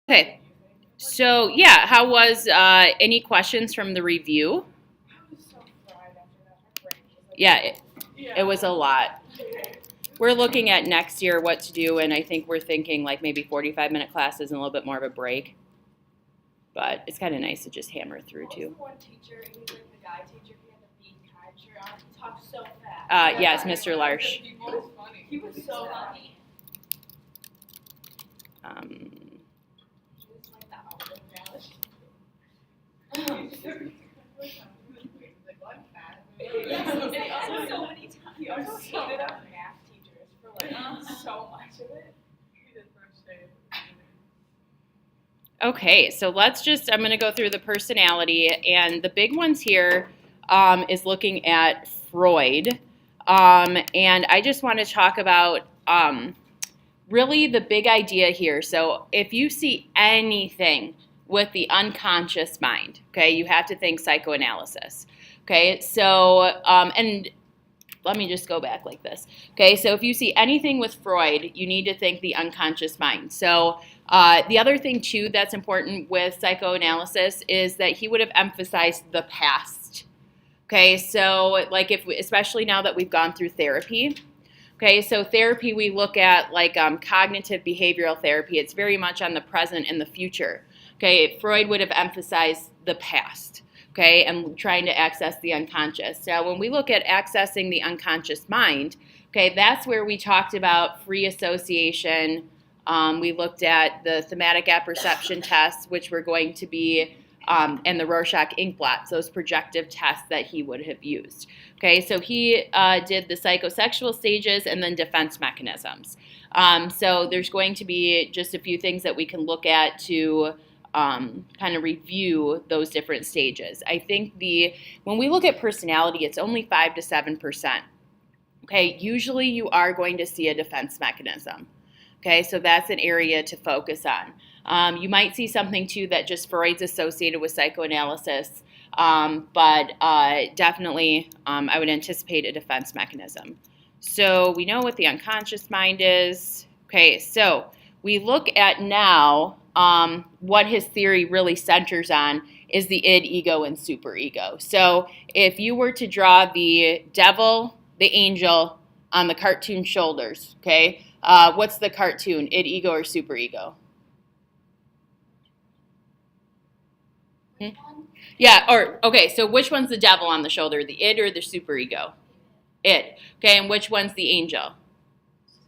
Okay, so yeah, how was any questions from the review? Yeah, it was a lot. We're looking at next year what to do, and I think we're thinking like maybe 45-minute classes and a little bit more of a break. But it's kind of nice to just hammer through too. One teacher, he was like the guy teacher, he had the bean card shirt on. He talked so fast. Yes, Mr. Larsh. He was funny. He was so funny. Um, He was like the outfit relish. He also so many times. He also hated our math teachers for like so much of it. okay, so I'm going to go through the personality, and the big ones here is looking at Freud. And I just want to talk about really the big idea here. So if you see anything with the unconscious mind, okay, you have to think psychoanalysis. Okay, so, and let me just go back like this. Okay, so if you see anything with Freud, you need to think the unconscious mind. So the other thing, too, that's important with psychoanalysis is that he would have emphasized the past. Okay, so like especially now that we've gone through therapy. Okay, so therapy, we look at like cognitive behavioral therapy. It's very much on the present and the future. Okay, Freud would have emphasized the past. Okay, and trying to access the unconscious. Now, when we look at accessing the unconscious mind, okay, that's where we talked about free association. We looked at the thematic apperception tests, which were going to be, and the Rorschach ink blots, those projective tests that he would have used. Okay, so he did the psychosexual stages and then defense mechanisms. So there's going to be just a few things that we can look at to kind of review those different stages. I think when we look at personality, it's only 5 to 7%. Okay, usually you are going to see a defense mechanism. Okay, so that's an area to focus on. You might see something too that just Freud's associated with psychoanalysis, but definitely I would anticipate a defense mechanism. So we know what the unconscious mind is. Okay, so we look at now what his theory really centers on is the id, ego, and superego. So if you were to draw the devil, the angel on the cartoon shoulders, okay, what's the cartoon, id, ego, or superego? Yeah, or, okay, so which one's the devil on the shoulder, the id or the superego? Id. Okay, and which one's the angel?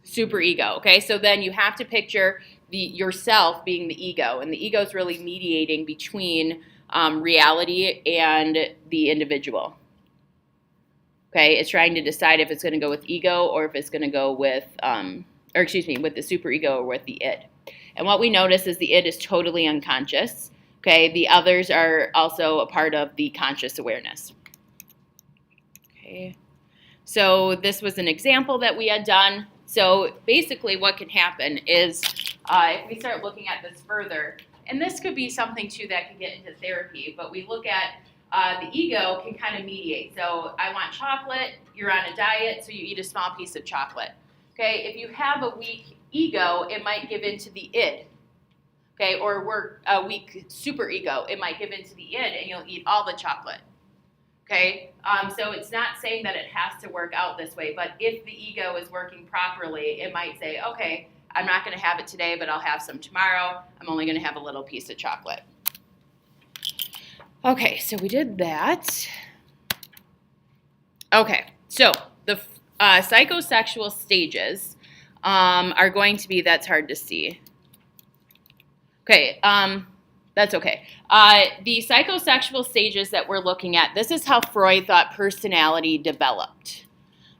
Superego. Okay, so then you have to picture yourself being the ego, and the ego is really mediating between reality and the individual. Okay, it's trying to decide if it's going to go with ego or if it's going to go with, with the superego or with the id. And what we notice is the id is totally unconscious. Okay, the others are also a part of the conscious awareness. Okay, so this was an example that we had done. So basically what can happen is if we start looking at this further, and this could be something too that could get into therapy, but we look at the ego can kind of mediate. So I want chocolate, you're on a diet, so you eat a small piece of chocolate. Okay, if you have a weak ego, it might give into the id. Okay, or a weak superego, it might give into the id and you'll eat all the chocolate. Okay, so it's not saying that it has to work out this way, but if the ego is working properly, it might say, okay, I'm not going to have it today, but I'll have some tomorrow. I'm only going to have a little piece of chocolate. Okay, so we did that. Okay, so the psychosexual stages are going to be, that's hard to see. Okay, that's okay. The psychosexual stages that we're looking at, this is how Freud thought personality developed.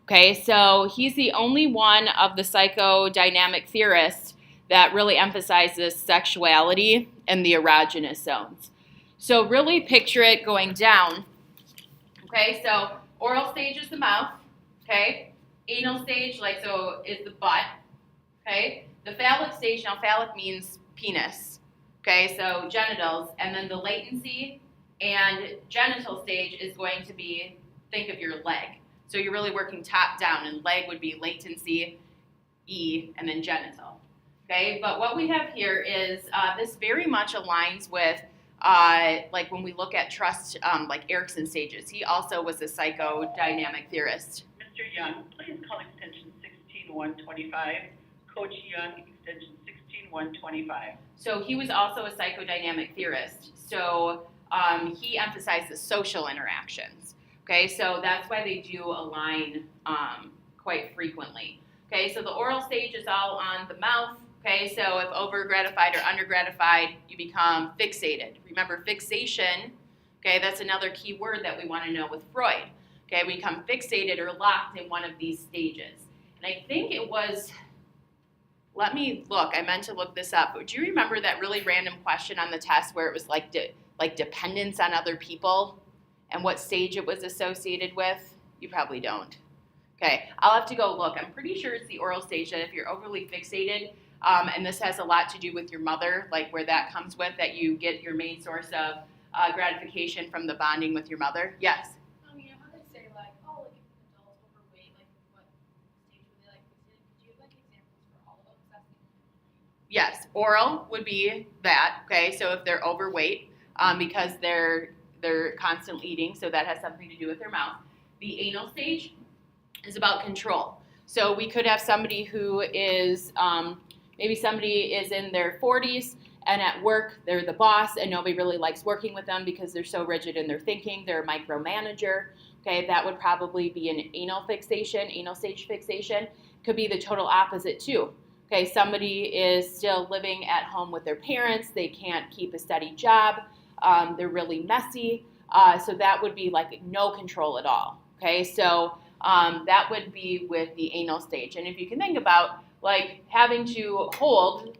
Okay, so he's the only one of the psychodynamic theorists that really emphasizes sexuality and the erogenous zones. So really picture it going down. Okay, so oral stage is the mouth. Okay, anal stage, like so, is the butt. Okay, the phallic stage, now phallic means penis. Okay, so genitals, and then the latency and genital stage is going to be, think of your leg. So you're really working top down, and leg would be latency, E, and then genital. Okay, but what we have here is this very much aligns with like when we look at trust, like Erikson stages. He also was a psychodynamic theorist. Mr. Young, please call extension 16125. Coach Young, extension 16125. So he was also a psychodynamic theorist. So he emphasized the social interactions. Okay, so that's why they do align quite frequently. Okay, so the oral stage is all on the mouth. Okay, so if over-gratified or under-gratified, you become fixated. Remember, fixation, okay, that's another key word that we want to know with Freud. Okay, we become fixated or locked in one of these stages. And I think it was, let me look, I meant to look this up, but do you remember that really random question on the test where it was like dependence on other people and what stage it was associated with? You probably don't. Okay, I'll have to go look. I'm pretty sure it's the oral stage that if you're overly fixated, and this has a lot to do with your mother, like where that comes with, that you get your main source of gratification from the bonding with your mother. Yes? You know how they say, like, oh, like, if an adult's overweight, like, what stage would they, like, visit? Could you have, like, examples for all of them? 'Cause that's the only one. Yes, oral would be that, okay? So if they're overweight, because they're constantly eating, so that has something to do with their mouth. The anal stage is about control. So we could have somebody who is, maybe somebody is in their 40s and at work they're the boss and nobody really likes working with them because they're so rigid in their thinking, they're a micromanager. Okay, that would probably be an anal stage fixation. Could be the total opposite too. Okay, somebody is still living at home with their parents, they can't keep a steady job, they're really messy, so that would be like no control at all. Okay, so that would be with the anal stage. And if you can think about like having to hold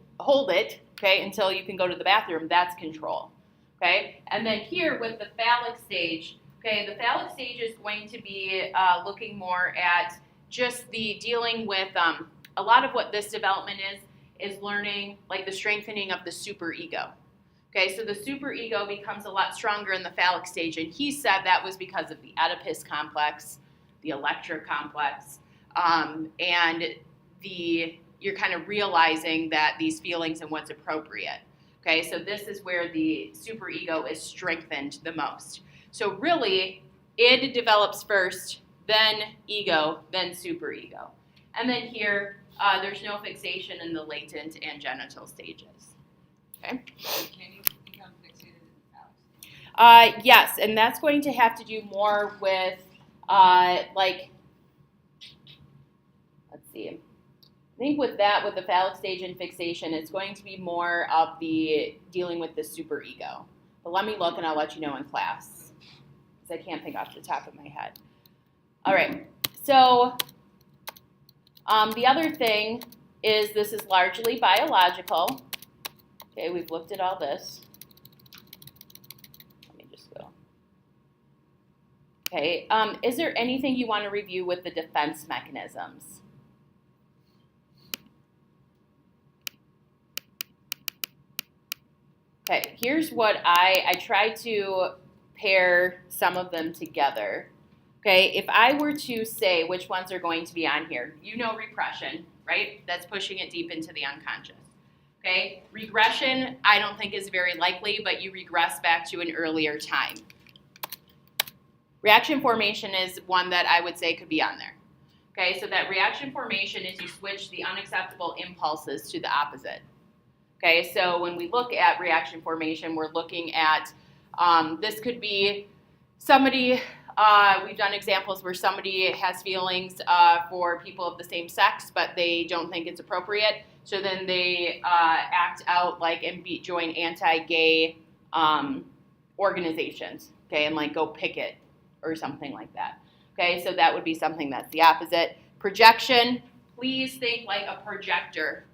it, okay, until you can go to the bathroom, that's control. Okay, and then here with the phallic stage, okay, the phallic stage is going to be looking more at just the dealing with a lot of what this development is learning like the strengthening of the superego. Okay, so the superego becomes a lot stronger in the phallic stage, and he said that was because of the Oedipus complex, the Electra complex, and you're kind of realizing that these feelings and what's appropriate. Okay, so this is where the superego is strengthened the most. So really, id develops first, then ego, then superego. And then here, there's no fixation in the latent and genital stages. Okay. Can you become fixated in the phallic? Yes, and that's going to have to do more with like, let's see. I think with the phallic stage and fixation, it's going to be more of the dealing with the superego. But let me look and I'll let you know in class, because I can't think off the top of my head. All right, so the other thing is this is largely biological. Okay, we've looked at all this. Let me just go. Okay, is there anything you want to review with the defense mechanisms? Okay, here's what I tried to pair some of them together. Okay, if I were to say which ones are going to be on here, you know repression, right? That's pushing it deep into the unconscious. Okay, regression I don't think is very likely, but you regress back to an earlier time. Reaction formation is one that I would say could be on there. Okay, so that reaction formation is you switch the unacceptable impulses to the opposite. Okay, so when we look at reaction formation, we're looking at, this could be somebody, we've done examples where somebody has feelings for people of the same sex, but they don't think it's appropriate. So then they act out like and join anti-gay organizations, okay, and like go picket or something like that. Okay, so that would be something that's the opposite. Projection, please think like a projector.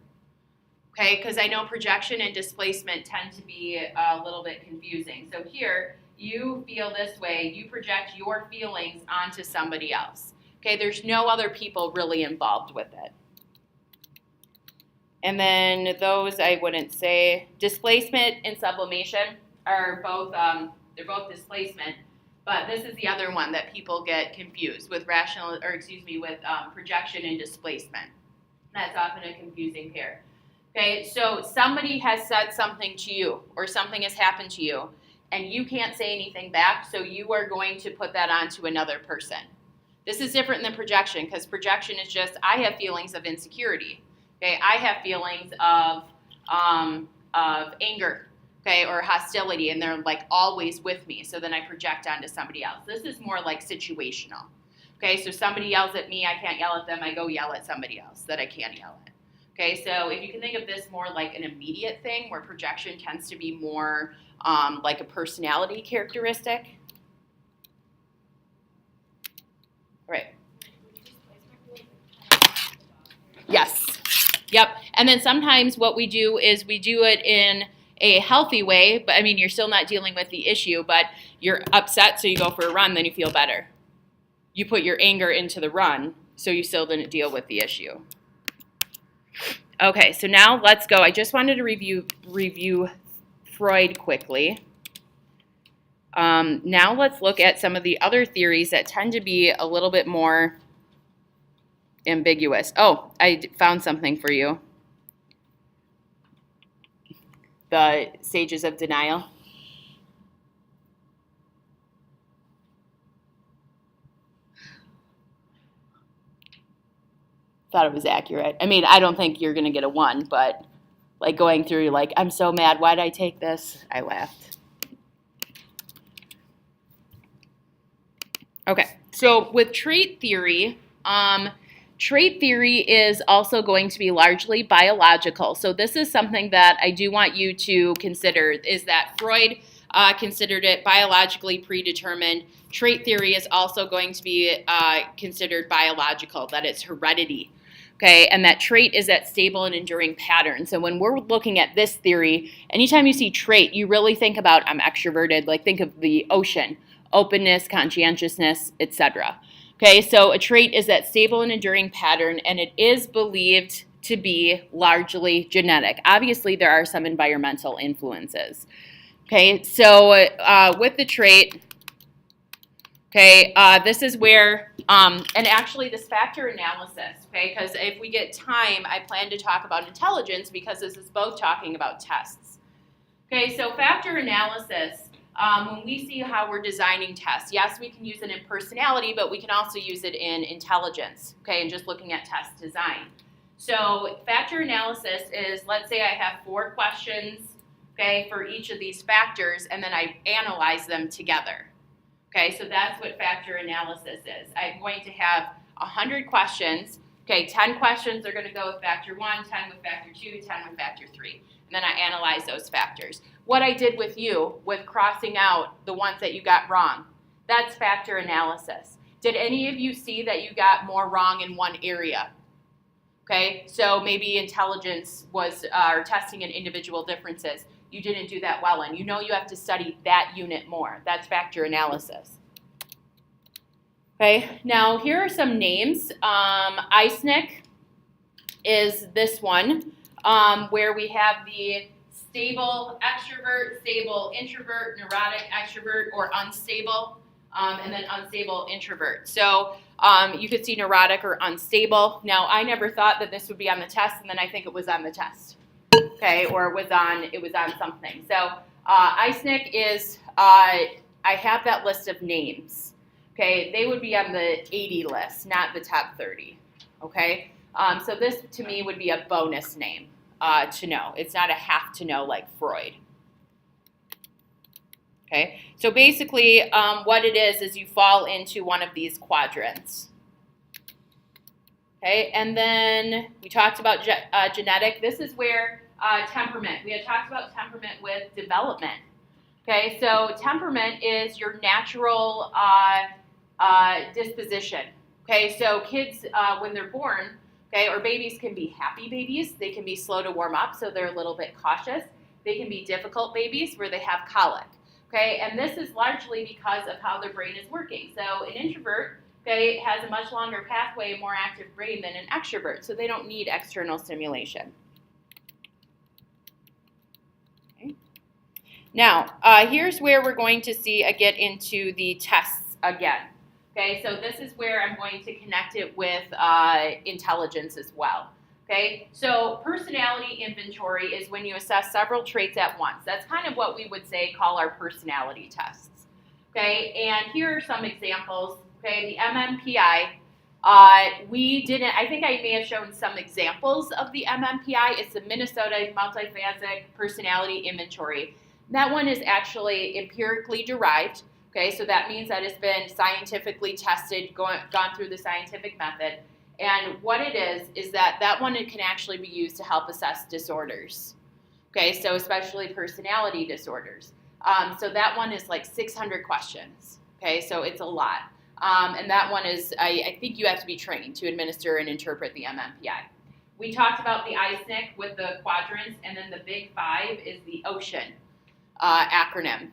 Okay, because I know projection and displacement tend to be a little bit confusing. So here, you feel this way, you project your feelings onto somebody else. Okay, there's no other people really involved with it. And then those I wouldn't say. Displacement and sublimation are both, they're both displacement, but this is the other one that people get confused with with projection and displacement. That's often a confusing pair. Okay, so somebody has said something to you or something has happened to you and you can't say anything back, so you are going to put that onto another person. This is different than projection because projection is just, I have feelings of insecurity. Okay, I have feelings of anger, okay, or hostility, and they're like always with me, so then I project onto somebody else. This is more like situational. Okay, so somebody yells at me, I can't yell at them, I go yell at somebody else that I can yell at. Okay, so if you can think of this more like an immediate thing where projection tends to be more like a personality characteristic. Right. Yes. Yep. And then sometimes what we do is we do it in a healthy way, but I mean, you're still not dealing with the issue, but you're upset, so you go for a run, then you feel better. You put your anger into the run, so you still didn't deal with the issue. Okay, so now let's go. I just wanted to review Freud quickly. Now let's look at some of the other theories that tend to be a little bit more ambiguous. Oh, I found something for you. The stages of denial. Thought it was accurate. I mean, I don't think you're going to get a 1, but like going through, you're like, I'm so mad. Why'd I take this? I laughed. Okay, so with trait theory is also going to be largely biological. So this is something that I do want you to consider, is that Freud considered it biologically predetermined. Trait theory is also going to be considered biological, that it's heredity. Okay, and that trait is that stable and enduring pattern. So when we're looking at this theory, anytime you see trait, you really think about I'm extroverted, like think of the ocean, openness, conscientiousness, etc. Okay, so a trait is that stable and enduring pattern, and it is believed to be largely genetic. Obviously, there are some environmental influences. Okay, so with the trait, okay, this is where, and actually this factor analysis, okay, because if we get time, I plan to talk about intelligence because this is both talking about tests. Okay, so factor analysis, when we see how we're designing tests, yes, we can use it in personality, but we can also use it in intelligence, okay, and just looking at test design. So factor analysis is, let's say I have 4 questions, okay, for each of these factors, and then I analyze them together. Okay, so that's what factor analysis is. I'm going to have 100 questions. Okay, 10 questions are going to go with factor 1, 10 with factor 2, 10 with factor 3. And then I analyze those factors. What I did with you, with crossing out the ones that you got wrong, that's factor analysis. Did any of you see that you got more wrong in one area? Okay, so maybe intelligence was, or testing in individual differences. You didn't do that well in. You know you have to study that unit more. That's factor analysis. Okay, now here are some names. Eisnick is this one, where we have the stable extrovert, stable introvert, neurotic extrovert, or unstable, and then unstable introvert. So you could see neurotic or unstable. Now, I never thought that this would be on the test, and then I think it was on the test. Okay, or it was on something. So Eisnick is, I have that list of names. Okay, they would be on the 80 list, not the top 30. Okay, so this to me would be a bonus name to know. It's not a have to know like Freud. Okay, so basically what it is you fall into one of these quadrants. Okay, and then we talked about genetic. This is where temperament. We had talked about temperament with development. Okay, so temperament is your natural disposition. Okay, so kids when they're born, okay, or babies can be happy babies. They can be slow to warm up, so they're a little bit cautious. They can be difficult babies where they have colic. Okay, and this is largely because of how their brain is working. So an introvert, okay, has a much longer pathway, a more active brain than an extrovert, so they don't need external stimulation. Okay. Now, here's where we're going to see get into the tests again. Okay, so this is where I'm going to connect it with intelligence as well. Okay, so personality inventory is when you assess several traits at once. That's kind of what we would say call our personality tests. Okay, and here are some examples. Okay, the MMPI. I think I may have shown some examples of the MMPI. It's the Minnesota Multiphasic Personality Inventory. That one is actually empirically derived. Okay, so that means that it's been scientifically tested, gone through the scientific method. And what it is that one can actually be used to help assess disorders. Okay, so especially personality disorders. So that one is like 600 questions. Okay, so it's a lot. And that one is, I think you have to be trained to administer and interpret the MMPI. We talked about the ISNIC with the quadrants, and then the Big Five is the OCEAN acronym.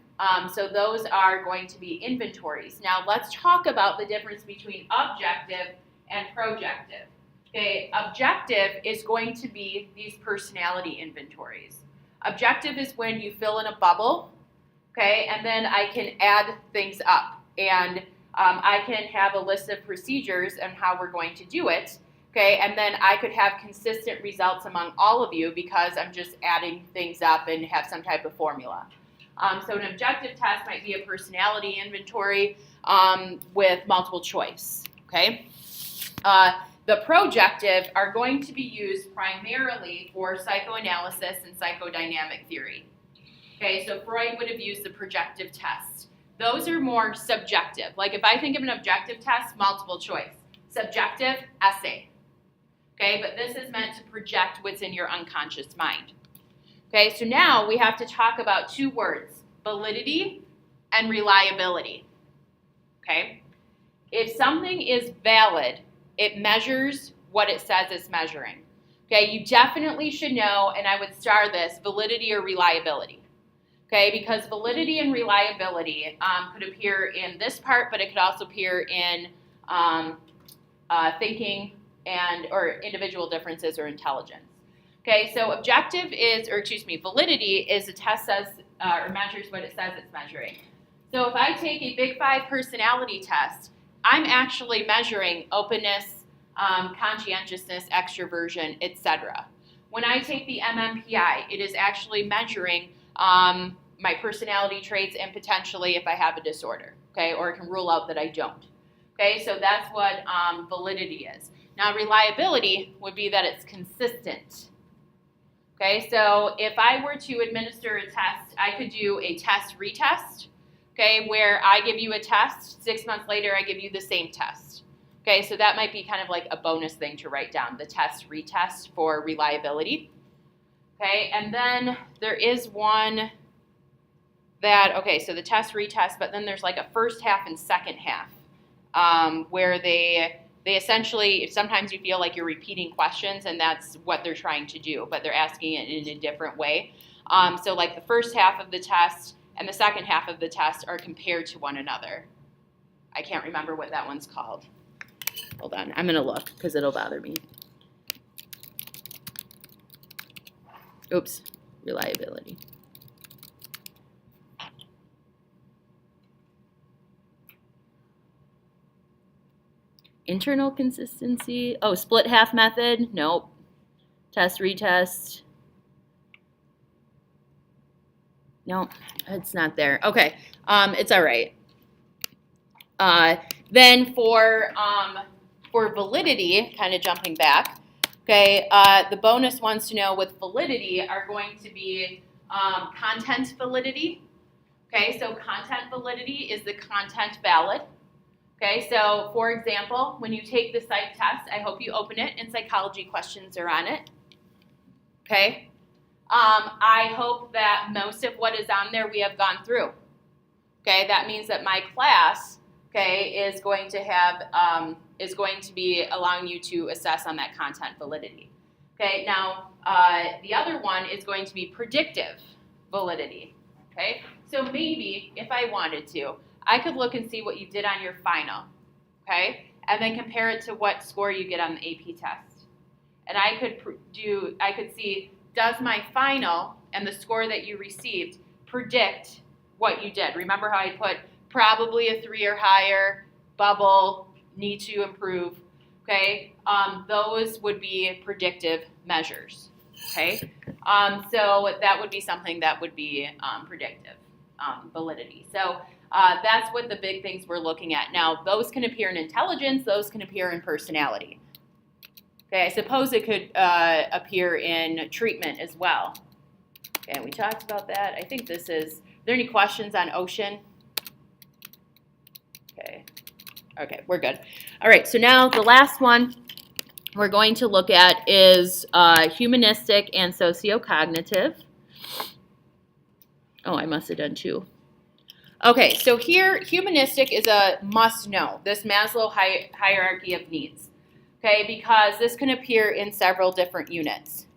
So those are going to be inventories. Now let's talk about the difference between objective and projective. Okay, objective is going to be these personality inventories. Objective is when you fill in a bubble, okay, and then I can add things up. And I can have a list of procedures and how we're going to do it, okay, and then I could have consistent results among all of you because I'm just adding things up and have some type of formula. So an objective test might be a personality inventory with multiple choice, okay? The projective are going to be used primarily for psychoanalysis and psychodynamic theory. Okay, so Freud would have used the projective test. Those are more subjective. Like if I think of an objective test, multiple choice. Subjective, essay. Okay, but this is meant to project what's in your unconscious mind. Okay, so now we have to talk about two words, validity and reliability. Okay, if something is valid, it measures what it says it's measuring. Okay, you definitely should know, and I would star this, validity or reliability. Okay, because validity and reliability could appear in this part, but it could also appear in thinking or individual differences or intelligence. Okay, so validity is a test says or measures what it says it's measuring. So if I take a Big Five personality test, I'm actually measuring openness, conscientiousness, extroversion, etc. When I take the MMPI, it is actually measuring my personality traits and potentially if I have a disorder, okay, or it can rule out that I don't. Okay, so that's what validity is. Now, reliability would be that it's consistent. Okay, so if I were to administer a test, I could do a test-retest, okay, where I give you a test, 6 months later I give you the same test. Okay, so that might be kind of like a bonus thing to write down, the test-retest for reliability. Okay, and then there is one so the test-retest, but then there's like a first half and second half where they essentially, sometimes you feel like you're repeating questions and that's what they're trying to do, but they're asking it in a different way. So like the first half of the test and the second half of the test are compared to one another. I can't remember what that one's called. Hold on, I'm going to look because it'll bother me. Oops, reliability. Internal consistency. Oh, split half method. Nope. Test, retest. Nope, it's not there. Okay, it's all right. Then for validity, kind of jumping back, okay, the bonus ones to know with validity are going to be content validity. Okay, so content validity is the content valid. Okay, so for example, when you take the psych test, I hope you open it and psychology questions are on it. Okay, I hope that most of what is on there we have gone through. Okay, that means that my class, okay, is going to be allowing you to assess on that content validity. Okay, now the other one is going to be predictive validity. Okay, so maybe if I wanted to, I could look and see what you did on your final, okay, and then compare it to what score you get on the AP test. And I could see, does my final and the score that you received predict what you did? Remember how I put probably a 3 or higher, bubble, need to improve. okay, those would be predictive measures, okay? So that would be something that would be predictive validity. So that's what the big things we're looking at. Now, those can appear in intelligence, those can appear in personality. Okay, I suppose it could appear in treatment as well. Okay, we talked about that. I think this is, are there any questions on ocean? Okay, we're good. All right, so now the last one we're going to look at is humanistic and sociocognitive. Oh, I must have done two. Okay, so here, humanistic is a must-know, this Maslow hierarchy of needs, okay, because this can appear in several different units.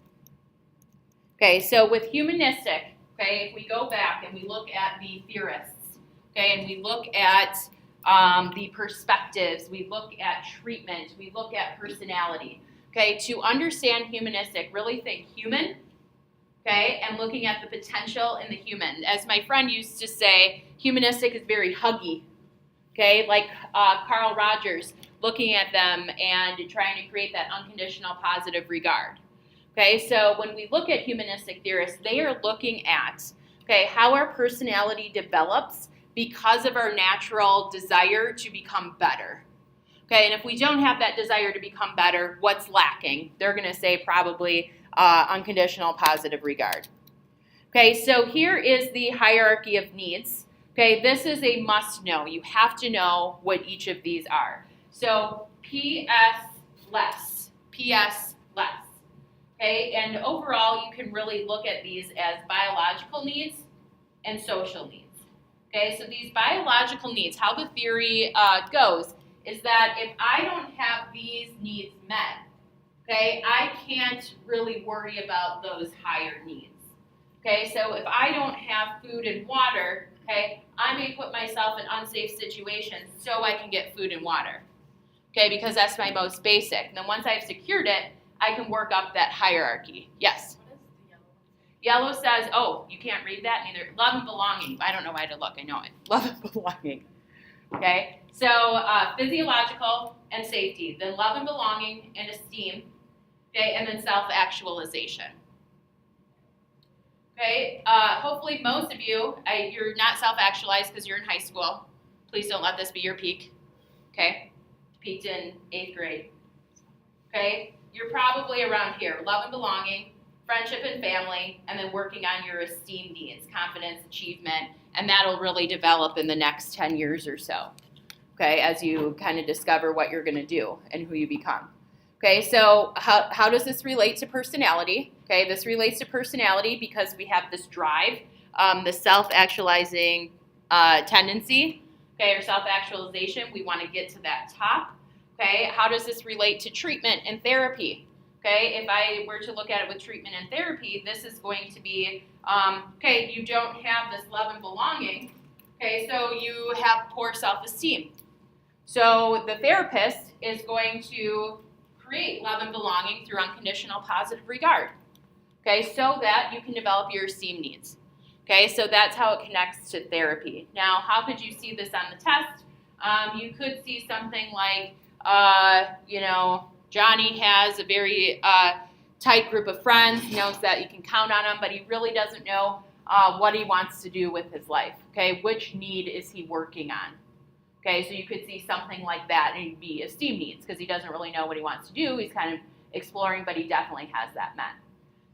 Okay, so with humanistic, okay, if we go back and we look at the theorists, okay, and we look at the perspectives, we look at treatment, we look at personality, okay, to understand humanistic, really think human, okay, and looking at the potential in the human. As my friend used to say, humanistic is very huggy, okay, like Carl Rogers, looking at them and trying to create that unconditional positive regard. Okay, so when we look at humanistic theorists, they are looking at, okay, how our personality develops because of our natural desire to become better. Okay, and if we don't have that desire to become better, what's lacking? They're going to say probably unconditional positive regard. Okay, so here is the hierarchy of needs. Okay, this is a must-know. You have to know what each of these are. So PS less, PS less. Okay, and overall you can really look at these as biological needs and social needs. Okay, so these biological needs, how the theory goes, is that if I don't have these needs met, okay, I can't really worry about those higher needs. Okay, so if I don't have food and water, okay, I may put myself in unsafe situations so I can get food and water. Okay, because that's my most basic. And then once I've secured it, I can work up that hierarchy. Yes? What is the yellow one? Yellow says, oh, you can't read that neither. Love and belonging. I don't know why to look. I know it. Love and belonging. Okay? So physiological and safety. Then love and belonging and esteem. Okay? And then self-actualization. Okay? Hopefully most of you, you're not self-actualized because you're in high school. Please don't let this be your peak. Okay? Peaked in 8th grade. Okay? You're probably around here, love and belonging, friendship and family, and then working on your esteem needs, confidence, achievement, and that'll really develop in the next 10 years or so, okay, as you kind of discover what you're going to do and who you become. Okay, so how does this relate to personality? Okay, this relates to personality because we have this drive, the self-actualizing tendency, okay, or self-actualization. We want to get to that top. Okay, how does this relate to treatment and therapy? Okay, if I were to look at it with treatment and therapy, this is going to be, okay, you don't have this love and belonging, okay, so you have poor self-esteem. So the therapist is going to create love and belonging through unconditional positive regard, okay, so that you can develop your esteem needs. Okay, so that's how it connects to therapy. Now, how could you see this on the test? You could see something like, you know, Johnny has a very tight group of friends, knows that you can count on him, but he really doesn't know what he wants to do with his life. Okay, which need is he working on? Okay, so you could see something like that, and it'd be esteem needs, because he doesn't really know what he wants to do. He's kind of exploring, but he definitely has that met.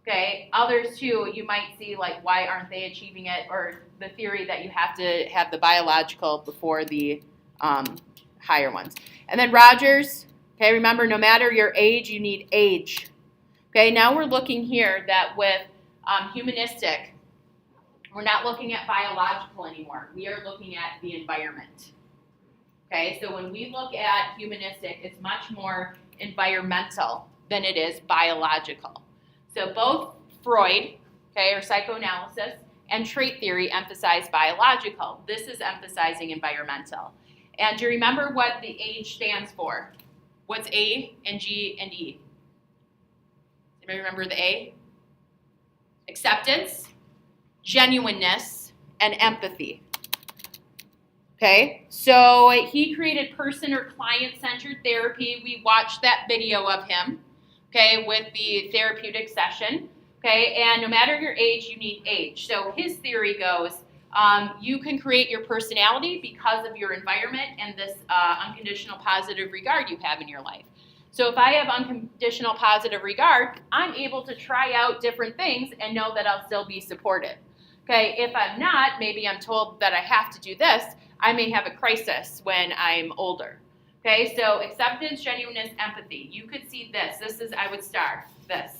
Okay, others too, you might see like, why aren't they achieving it, or the theory that you have to have the biological before the higher ones. And then Rogers, okay, remember, no matter your age, you need age. Okay, now we're looking here that with humanistic, we're not looking at biological anymore. We are looking at the environment. Okay, so when we look at humanistic, it's much more environmental than it is biological. So both Freud, okay, or psychoanalysis, and trait theory emphasize biological. This is emphasizing environmental. And do you remember what the age stands for? What's A and G and E? Anybody remember the A? Acceptance, genuineness, and empathy. Okay, so he created person or client-centered therapy. We watched that video of him, okay, with the therapeutic session, okay, and no matter your age, you need age. So his theory goes, you can create your personality because of your environment and this unconditional positive regard you have in your life. So if I have unconditional positive regard, I'm able to try out different things and know that I'll still be supported. Okay, if I'm not, maybe I'm told that I have to do this, I may have a crisis when I'm older. Okay, so acceptance, genuineness, empathy. You could see this. This is, I would star this.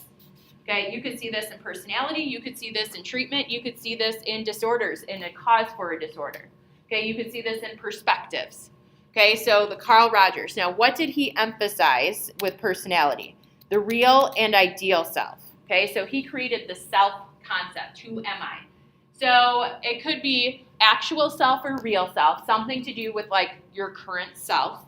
Okay, you could see this in personality. You could see this in treatment. You could see this in disorders, in a cause for a disorder. Okay, you could see this in perspectives. Okay, so the Carl Rogers. Now, what did he emphasize with personality? The real and ideal self. Okay, so he created the self concept. Who am I? So it could be actual self or real self, something to do with like your current self.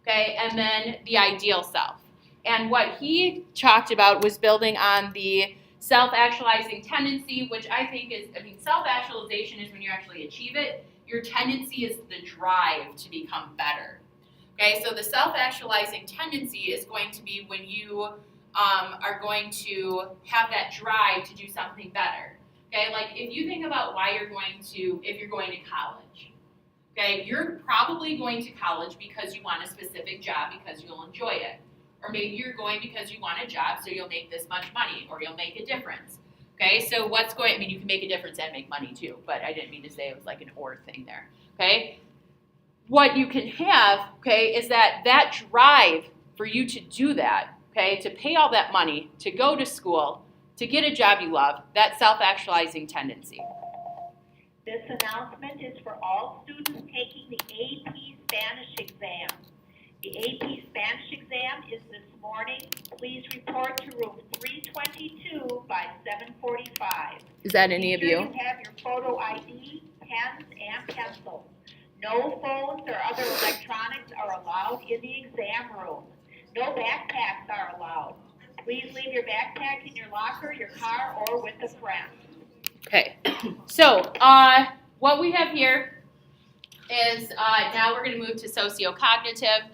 Okay, and then the ideal self. And what he talked about was building on the self-actualizing tendency, which I think is, self-actualization is when you actually achieve it. Your tendency is the drive to become better. Okay, so the self-actualizing tendency is going to be when you are going to have that drive to do something better. Okay, like if you think about why you're going to, if you're going to college, okay, you're probably going to college because you want a specific job because you'll enjoy it. Or maybe you're going because you want a job so you'll make this much money or you'll make a difference. Okay, so what's going, you can make a difference and make money too, but I didn't mean to say it was like an or thing there. Okay, what you can have, okay, is that drive for you to do that, okay, to pay all that money, to go to school, to get a job you love, that self-actualizing tendency. This announcement is for all students taking the AP Spanish exam. The AP Spanish exam is this morning. Please report to room 322 by 7:45. Is that any of you? Make sure you have your photo ID, pens, and pencils. No phones or other electronics are allowed in the exam room. No backpacks are allowed. Please leave your backpack in your locker, your car, or with a friend. Okay, so what we have here is now we're going to move to sociocognitive.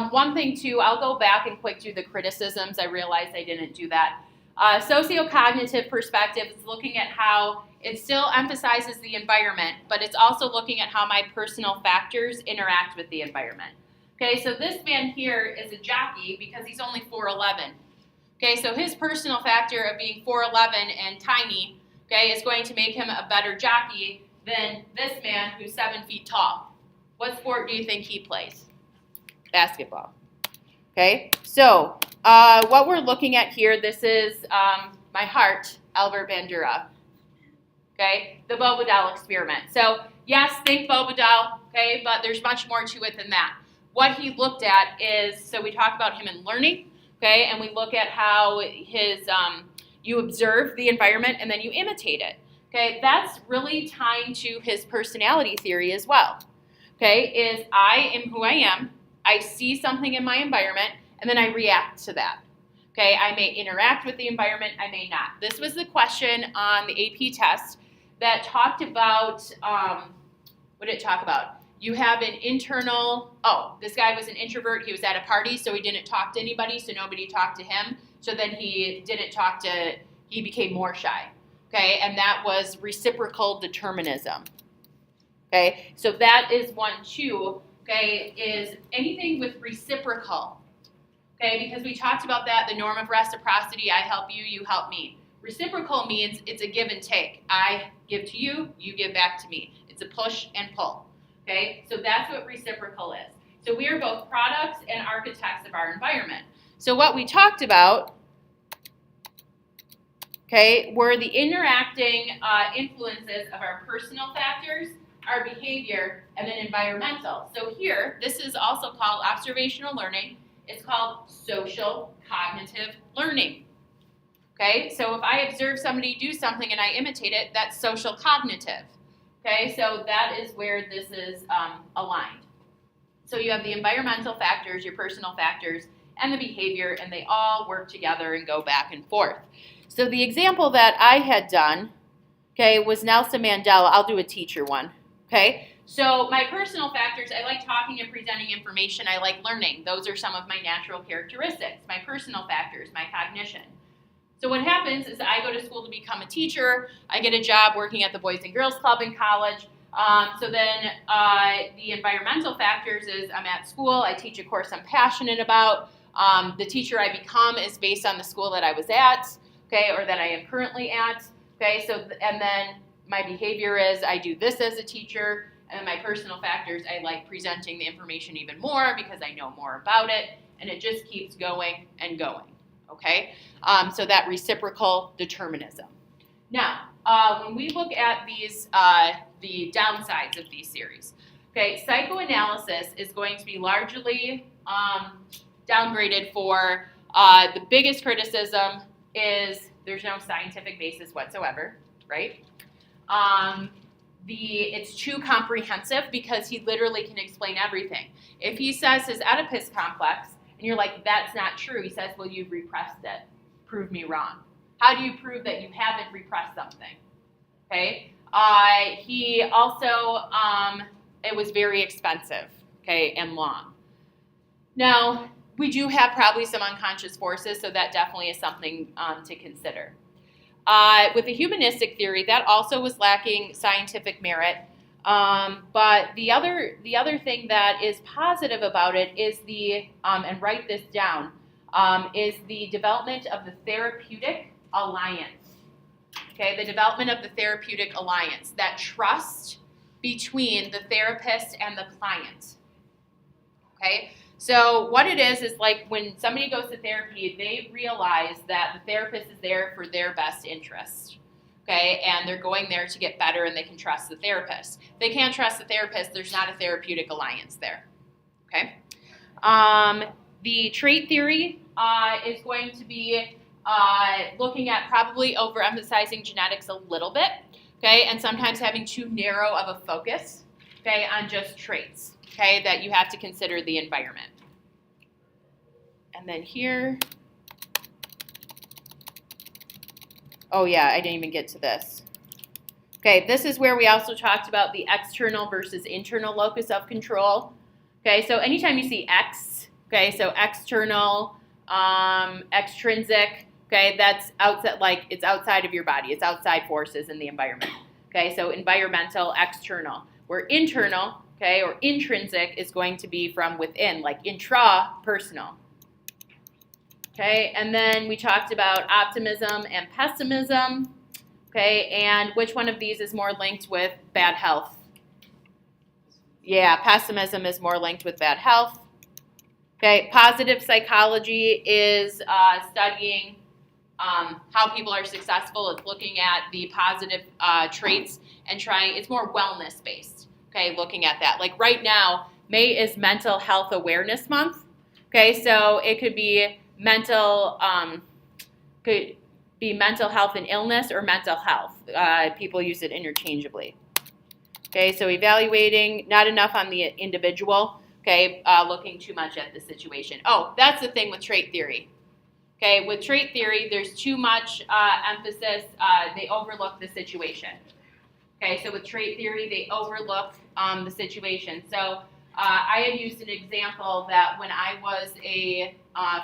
One thing too, I'll go back and quick do the criticisms. I realized I didn't do that. Sociocognitive perspective is looking at how it still emphasizes the environment, but it's also looking at how my personal factors interact with the environment. Okay, so this man here is a jockey because he's only 4'11". Okay, so his personal factor of being 4'11" and tiny, okay, is going to make him a better jockey than this man who's 7 feet tall. What sport do you think he plays? Basketball. Okay, so what we're looking at here, this is my heart, Albert Bandura. Okay, the Bobadil experiment. So yes, think Bobadil, okay, but there's much more to it than that. What he looked at is, so we talk about him in learning, okay, and we look at how his, you observe the environment and then you imitate it. Okay, that's really tying to his personality theory as well. Okay, is I am who I am, I see something in my environment, and then I react to that. Okay, I may interact with the environment, I may not. This was the question on the AP test that talked about, what did it talk about? You have an internal, this guy was an introvert, he was at a party, so he didn't talk to anybody, so nobody talked to him, so then he became more shy, okay, and that was reciprocal determinism, okay, so that is one too, okay, is anything with reciprocal, okay, because we talked about that, the norm of reciprocity, I help you, you help me. Reciprocal means it's a give and take. I give to you, you give back to me. It's a push and pull. Okay, so that's what reciprocal is. So we are both products and architects of our environment. So what we talked about, okay, were the interacting influences of our personal factors, our behavior, and then environmental. So here, this is also called observational learning. It's called social cognitive learning. Okay, so if I observe somebody do something and I imitate it, that's social cognitive. Okay, so that is where this is aligned. So you have the environmental factors, your personal factors, and the behavior, and they all work together and go back and forth. So the example that I had done, okay, was Nelson Mandela. I'll do a teacher one. Okay, So my personal factors, I like talking and presenting information. I like learning. Those are some of my natural characteristics. My personal factors, my cognition. So what happens is I go to school to become a teacher. I get a job working at the Boys and Girls Club in college. So then the environmental factors is I'm at school. I teach a course I'm passionate about. The teacher I become is based on the school that I was at, okay, or that I am currently at. Okay, so and then my behavior is I do this as a teacher. And my personal factors, I like presenting the information even more because I know more about it, and it just keeps going and going, okay? So that reciprocal determinism. Now, when we look at these, the downsides of these series, okay, psychoanalysis is going to be largely downgraded for the biggest criticism is there's no scientific basis whatsoever, right? It's too comprehensive because he literally can explain everything. If he says his Oedipus complex, and you're like, that's not true, he says, well, you've repressed it. Prove me wrong. How do you prove that you haven't repressed something? Okay. He also, it was very expensive, okay, and long. Now, we do have probably some unconscious forces, so that definitely is something to consider. With the humanistic theory, that also was lacking scientific merit. But the other thing that is positive about it is and write this down, is the development of the therapeutic alliance. Okay, the development of the therapeutic alliance, that trust between the therapist and the client. Okay. So what it is like when somebody goes to therapy, they realize that the therapist is there for their best interest, okay? And they're going there to get better and they can trust the therapist. If they can't trust the therapist, there's not a therapeutic alliance there, okay? The trait theory is going to be looking at probably overemphasizing genetics a little bit, okay? And sometimes having too narrow of a focus, okay, on just traits, okay, that you have to consider the environment. And then here, oh yeah, I didn't even get to this. Okay, this is where we also talked about the external versus internal locus of control. Okay, so anytime you see X, okay, so external, extrinsic, okay, that's outside, like it's outside of your body. It's outside forces in the environment. Okay, so environmental, external. Where internal, okay, or intrinsic is going to be from within, like intrapersonal. Okay, and then we talked about optimism and pessimism. Okay, and which one of these is more linked with bad health? Yeah, pessimism is more linked with bad health. Okay, positive psychology is studying how people are successful. It's looking at the positive traits and it's more wellness based. Okay, looking at that. Like right now, May is Mental Health Awareness Month. Okay, so it could be mental health and illness or mental health. People use it interchangeably. Okay, so evaluating, not enough on the individual. Okay, looking too much at the situation. Oh, that's the thing with trait theory. Okay, with trait theory, there's too much emphasis. They overlook the situation. Okay, so with trait theory, they overlook the situation. So I had used an example that when I was a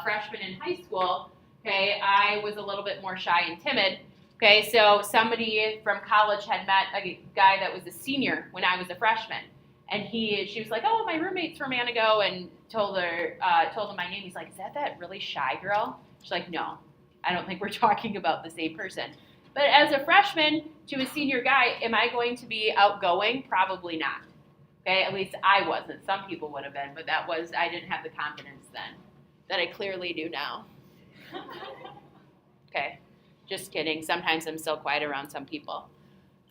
freshman in high school, okay, I was a little bit more shy and timid. Okay, so somebody from college had met a guy that was a senior when I was a freshman, and she was like, "Oh, my roommate's from Antigo," and told him my name. He's like, "Is that really shy girl?" She's like, "No, I don't think we're talking about the same person." But as a freshman to a senior guy, am I going to be outgoing? Probably not. Okay, at least I wasn't. Some people would have been, but I didn't have the confidence then that I clearly do now. Okay, just kidding. Sometimes I'm still quiet around some people.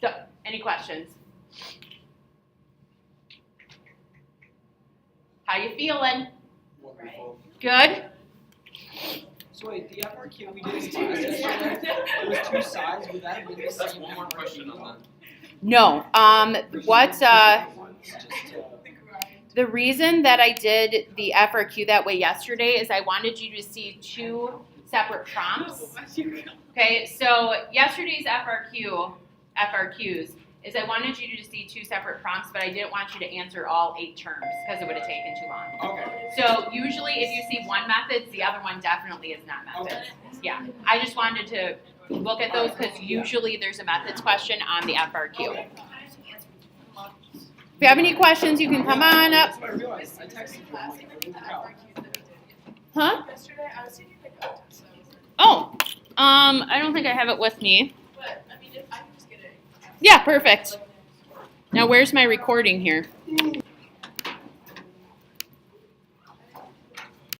So, any questions? How you feeling? Wonderful. Good? So wait, the FRQ we did in class yesterday, there was two sides, would that have been the That's same? one more question on that. No. The reason that I did the FRQ that way yesterday is I wanted you to see two separate prompts. Okay, so yesterday's FRQs is I wanted you to see 2 separate prompts, but I didn't want you to answer all 8 terms because it would have taken too long. Okay. So usually if you see one method, the other one definitely is not methods. Yeah, I just wanted to look at those because usually there's a methods question on the FRQ. If you have any questions, you can come on up. That's what I realized. I texted you. I'm like, I didn't know. Huh? Yesterday, I was taking the GO test, so I was like, Oh, I don't think I have it with me. but, I mean, if I can just get it. Yeah, perfect. Now where's my recording here?